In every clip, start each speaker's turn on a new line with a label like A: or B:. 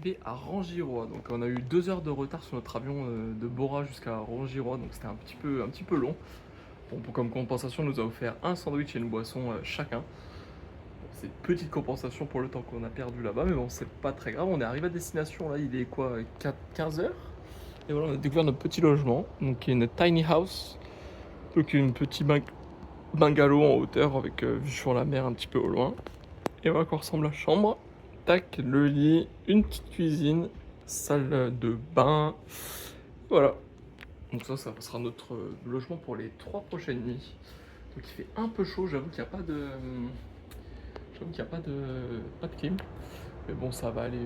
A: arrivé à Rangirois. Donc on a eu 2 heures de retard sur notre avion de Bora jusqu'à Rangirois, donc c'était un petit peu long. Bon, comme compensation, on nous a offert un sandwich et une boisson chacun. C'est une petite compensation pour le temps qu'on a perdu là-bas, mais bon, c'est pas très grave. On est arrivé à destination, là, il est quoi, 15 heures. Et voilà, on a découvert notre petit logement, donc une tiny house, donc une petite bungalow en hauteur avec vue sur la mer un petit peu au loin. Et voilà à quoi ressemble la chambre. Tac, le lit, une petite cuisine, salle de bain. Voilà. Donc ça sera notre logement pour les 3 prochaines nuits. Donc il fait un peu chaud, j'avoue qu'il n'y a pas de... pas de clim. Mais bon, ça va aller,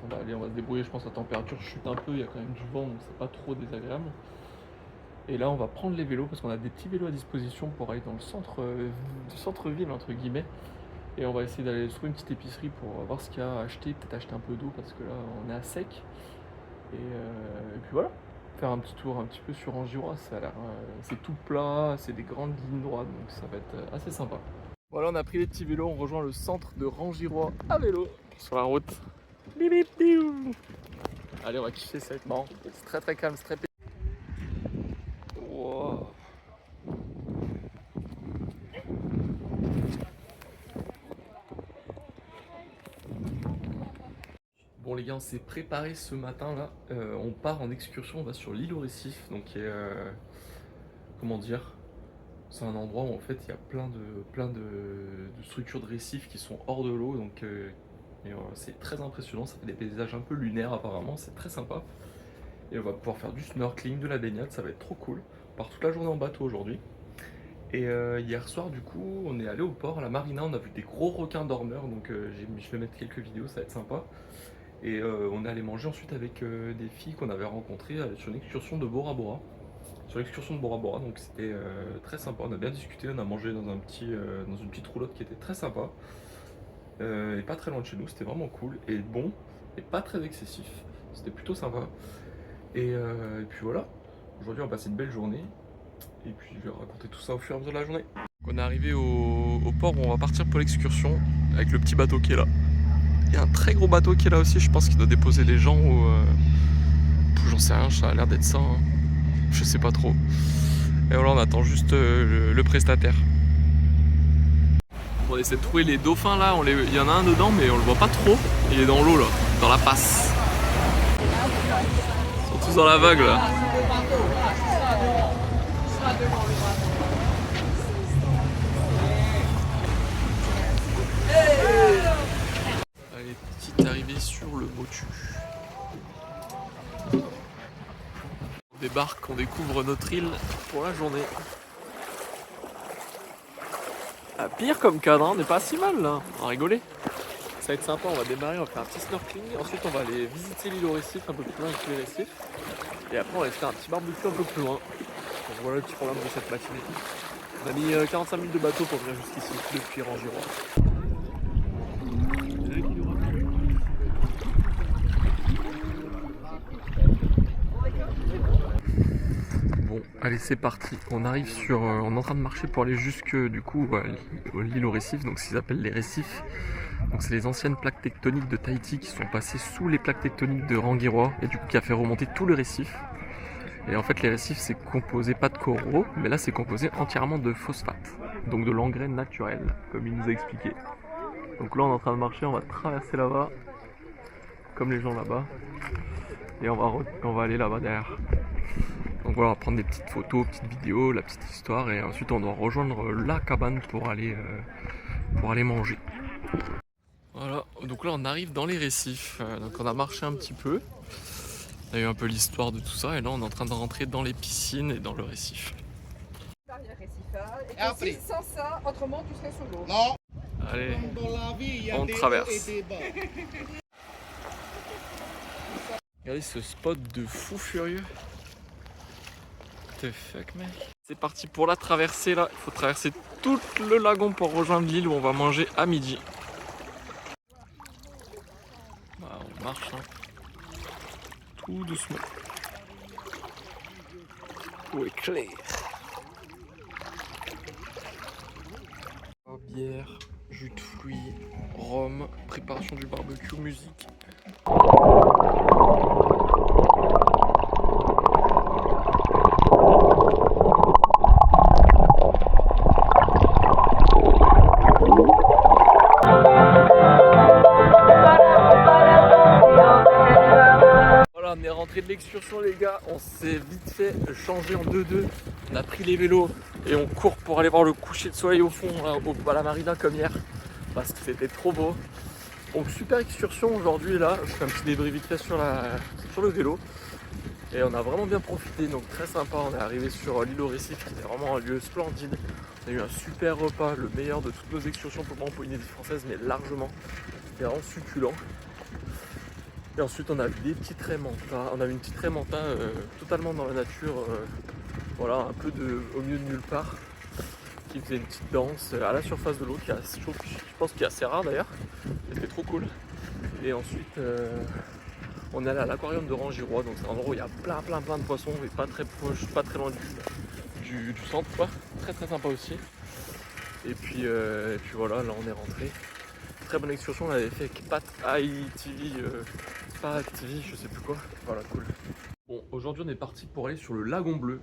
A: on va se débrouiller. Je pense que la température chute un peu, il y a quand même du vent, donc c'est pas trop désagréable. Et là, on va prendre les vélos parce qu'on a des petits vélos à disposition pour aller dans le centre-ville, entre guillemets. Et on va essayer d'aller trouver une petite épicerie pour voir ce qu'il y a à acheter, peut-être acheter un peu d'eau parce que là, on est à sec. Et puis voilà, faire un petit tour un petit peu sur Rangirois, ça a l'air, c'est tout plat, c'est des grandes lignes droites, donc ça va être assez sympa. Voilà, on a pris les petits vélos, on rejoint le centre de Rangirois à vélo sur la route. Bip, bip, biou. Allez, on va kiffer, ça va être marrant. C'est très très calme, c'est très paisible. Wow. Bon les gars, on s'est préparé ce matin là. On part en excursion, on va sur l'île au Récif, donc qui est, comment dire, c'est un endroit où en fait il y a plein de structures de récifs qui sont hors de l'eau, donc c'est très impressionnant. Ça fait des paysages un peu lunaires apparemment, c'est très sympa. Et on va pouvoir faire du snorkeling, de la baignade, ça va être trop cool. On part toute la journée en bateau aujourd'hui. Et hier soir du coup, on est allé au port, à la marina, on a vu des gros requins dormeurs, donc je vais mettre quelques vidéos, ça va être sympa. Et on est allé manger ensuite avec des filles qu'on avait rencontrées sur une excursion de Bora Bora. Sur l'excursion de Bora Bora, donc c'était très sympa. On a bien discuté, on a mangé dans une petite roulotte qui était très sympa. Et pas très loin de chez nous, c'était vraiment cool. Et bon, et pas très excessif. C'était plutôt sympa. Et puis voilà, aujourd'hui on va passer une belle journée. Et puis je vais raconter tout ça au fur et à mesure de la journée. On est arrivé au port où on va partir pour l'excursion avec le petit bateau qui est là. Il y a un très gros bateau qui est là aussi, je pense qu'il doit déposer les gens ou... j'en sais rien, ça a l'air d'être ça, hein. Je sais pas trop. Et voilà, on attend juste le prestataire. On essaie de trouver les dauphins là, il y en a un dedans mais on le voit pas trop. Il est dans l'eau là, dans la passe. Ils sont tous dans la vague là. Allez, petite arrivée sur le Motu. On débarque, on découvre notre île pour la journée. À pire comme cadre, on n'est pas si mal là, on va rigoler. Ça va être sympa, on va démarrer, on va faire un petit snorkeling. Ensuite on va aller visiter l'île au récif, un peu plus loin avec les récifs. Et après on va aller faire un petit barbecue un peu plus loin. Donc voilà le petit programme de cette matinée. On a mis 45 minutes de bateau pour venir jusqu'ici, depuis Rangirois. Bon, allez c'est parti, on arrive on est en train de marcher pour aller jusque du coup l'île au récif, donc ce qu'ils appellent les récifs. Donc c'est les anciennes plaques tectoniques de Tahiti qui sont passées sous les plaques tectoniques de Rangirois et du coup qui a fait remonter tout le récif. Et en fait les récifs c'est composé pas de coraux, mais là c'est composé entièrement de phosphate, donc de l'engrais naturel, comme il nous a expliqué. Donc là on est en train de marcher, on va traverser là-bas, comme les gens là-bas, et on va aller là-bas derrière. Donc voilà, on va prendre des petites photos, petites vidéos, la petite histoire, et ensuite on doit rejoindre la cabane pour aller manger. Voilà, donc là on arrive dans les récifs, donc on a marché un petit peu, on a eu un peu l'histoire de tout ça, et là on est en train de rentrer dans les piscines et dans le récif.
B: Et que si, sans ça, autrement tu serais sous l'eau.
C: Non.
A: Allez,
C: Dans la vie, il y a
A: on
C: des
A: traverse.
C: hauts et des bas.
A: Regardez ce spot de fou furieux. What the fuck mec. C'est parti pour la traversée là, il faut traverser tout le lagon pour rejoindre l'île où on va manger à midi. Bah, on marche hein. Tout doucement. Tout est clair. Bière, jus de fruits, rhum, préparation du barbecue, musique. on est rentré de l'excursion les gars, on s'est vite fait changer en 2-2. On a pris les vélos et on court pour aller voir le coucher de soleil au fond, là, à la marina comme hier. Parce que c'était trop beau. Donc super excursion aujourd'hui là, je fais un petit débrief vite fait sur le vélo. Et on a vraiment bien profité, donc très sympa. On est arrivé sur l'île au Récif, qui est vraiment un lieu splendide. On a eu un super repas, le meilleur de toutes nos excursions pour moi en Polynésie française, mais largement. C'était vraiment succulent. Et ensuite on a vu des petites raies manta. On a vu une petite raie manta totalement dans la nature, voilà, un peu au milieu de nulle part, qui faisait une petite danse à la surface de l'eau, je pense qu'il est assez rare d'ailleurs. C'était trop cool. Et ensuite on est allé à l'aquarium de Rangirois, donc c'est un endroit où il y a plein de poissons et pas très proche, pas très loin du centre quoi. Très sympa aussi. Et puis voilà, là on est rentré. Très bonne excursion, on avait fait avec Pat TV, je sais plus quoi. Voilà, cool. Bon, aujourd'hui on est parti pour aller sur le lagon bleu,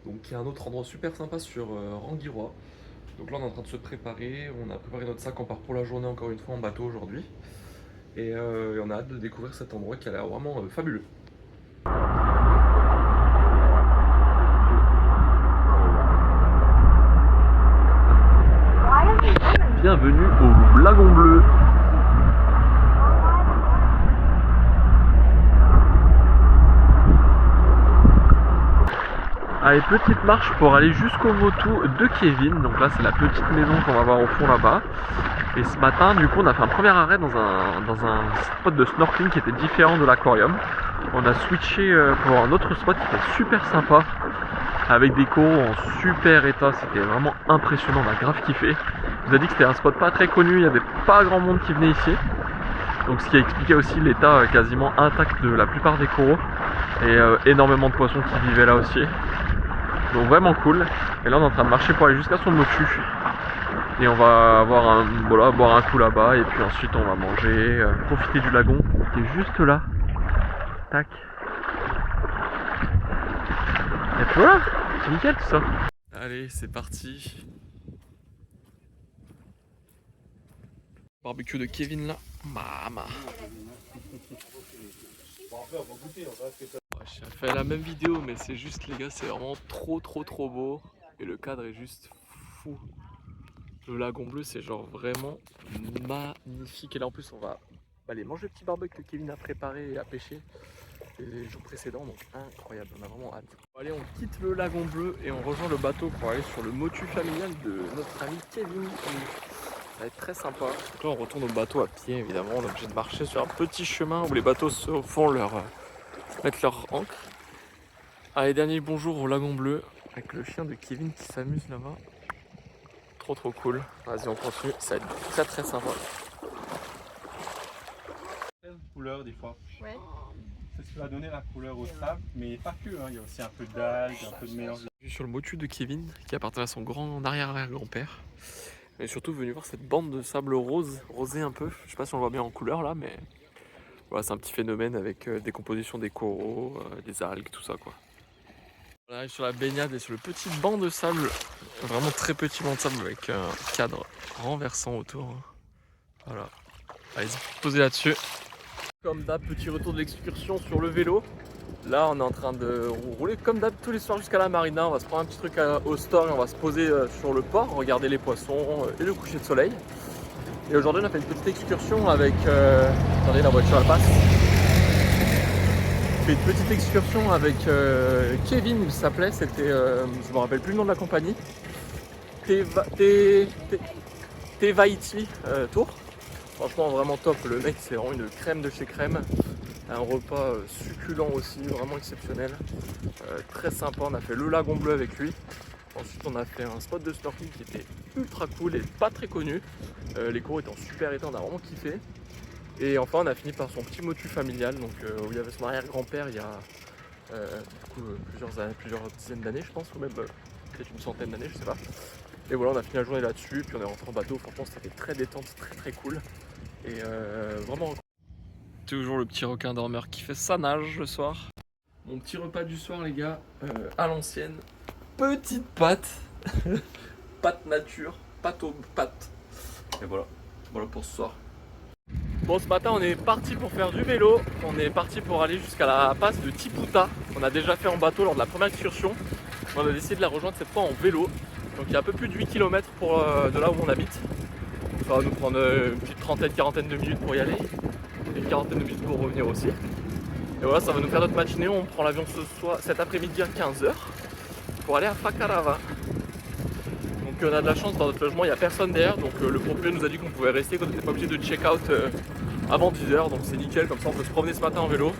A: donc qui est un autre endroit super sympa sur Rangirois. Donc là on est en train de se préparer, on a préparé notre sac, on part pour la journée encore une fois en bateau aujourd'hui. Et on a hâte de découvrir cet endroit qui a l'air vraiment fabuleux. Bienvenue au lagon bleu. Allez, petite marche pour aller jusqu'au motu de Kevin. Donc là c'est la petite maison qu'on va voir au fond là-bas. Et ce matin du coup on a fait un premier arrêt dans un spot de snorkeling qui était différent de l'aquarium. On a switché pour un autre spot qui était super sympa, avec des coraux en super état. C'était vraiment impressionnant, on a grave kiffé. Je vous ai dit que c'était un spot pas très connu, il n'y avait pas grand monde qui venait ici. Donc ce qui expliquait aussi l'état quasiment intact de la plupart des coraux. Et énormément de poissons qui vivaient là aussi. Donc vraiment cool. Et là on est en train de marcher pour aller jusqu'à son motu. Et on va boire un coup là-bas. Et puis ensuite on va manger, profiter du lagon qui est juste là. Tac. Et puis voilà, c'est nickel tout ça. Allez, c'est parti. Barbecue de Kevin là. Mama. J'ai fait la même vidéo, mais c'est juste les gars, c'est vraiment trop beau. Et le cadre est juste fou. Le lagon bleu, c'est genre vraiment magnifique. Et là en plus, on va aller manger le petit barbecue que Kevin a préparé et a pêché les jours précédents. Donc incroyable, on a vraiment hâte. Allez, on quitte le lagon bleu et on rejoint le bateau pour aller sur le motu familial de notre ami Kevin. Ça va être très sympa. Donc là, on retourne au bateau à pied, évidemment. On est obligé de marcher sur un petit chemin où les bateaux mettent leur ancre. Allez, dernier bonjour au lagon bleu avec le chien de Kevin qui s'amuse là-bas. Trop cool. Vas-y, on continue. Ça va être très sympa.
C: Couleur des fois.
B: Ouais.
C: C'est ce qui va donner la couleur au sable, mais pas que, hein. Il y a aussi un peu d'algues, un peu de mélange.
A: Je suis sur le motu de Kevin qui appartient à son grand arrière-grand-père. Et surtout venu voir cette bande de sable rosé un peu. Je sais pas si on le voit bien en couleur là, mais voilà, c'est un petit phénomène avec décomposition des coraux, des algues, tout ça quoi. On arrive sur la baignade et sur le petit banc de sable, vraiment très petit banc de sable avec un cadre renversant autour. Voilà, allez, posez là-dessus. Comme d'hab, petit retour de l'excursion sur le vélo. Là, on est en train de rouler comme d'hab tous les soirs jusqu'à la marina. On va se prendre un petit truc au store et on va se poser sur le port, regarder les poissons et le coucher de soleil. Et aujourd'hui, on a fait une petite excursion avec... Attendez, la voiture elle passe. On a fait une petite excursion avec Kevin, il s'appelait. C'était... je me rappelle plus le nom de la compagnie. Tevaiti Tour. Franchement, vraiment top. Le mec, c'est vraiment une crème de chez crème. Un repas succulent aussi, vraiment exceptionnel. Très sympa, on a fait le lagon bleu avec lui. Ensuite on a fait un spot de snorkeling qui était ultra cool et pas très connu. Les coraux étant super éteints, on a vraiment kiffé. Et enfin on a fini par son petit motu familial, donc où il y avait son arrière-grand-père il y a plusieurs dizaines d'années je pense, ou même peut-être une centaine d'années, je sais pas. Et voilà, on a fini la journée là-dessus, puis on est rentré en bateau. Franchement c'était très détente, très cool. Et vraiment... Toujours le petit requin dormeur qui fait sa nage le soir. Mon petit repas du soir les gars, à l'ancienne. Petite pâte. Pâte nature, pâte aux pâtes. Et voilà pour ce soir. Bon, ce matin on est parti pour faire du vélo, on est parti pour aller jusqu'à la passe de Tiputa. On a déjà fait en bateau lors de la première excursion. On a décidé de la rejoindre cette fois en vélo. Donc il y a un peu plus de 8 km de là où on habite. Ça va nous prendre une petite quarantaine de minutes pour y aller. Et une quarantaine de minutes pour revenir aussi. Et voilà, ça va nous faire notre matinée. On prend l'avion cet après-midi à 15 h pour aller à Fakarava. Donc on a de la chance, dans notre logement il n'y a personne derrière. Donc le propriétaire nous a dit qu'on pouvait rester, qu'on n'était pas obligé de check out avant 10 h. Donc c'est nickel, comme ça on peut se promener ce matin en vélo,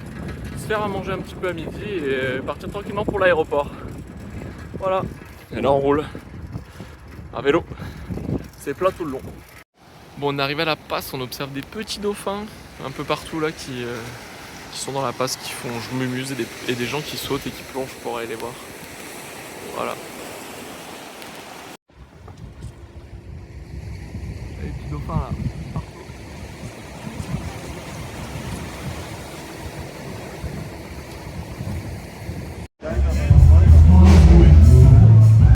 A: se faire à manger un petit peu à midi et partir tranquillement pour l'aéroport. Voilà. Et là on roule à vélo. C'est plat tout le long. Bon, on arrive à la passe, on observe des petits dauphins un peu partout là qui sont dans la passe, qui font je m'amuse et des gens qui sautent et qui plongent pour aller les voir. Voilà. Les petits dauphins là,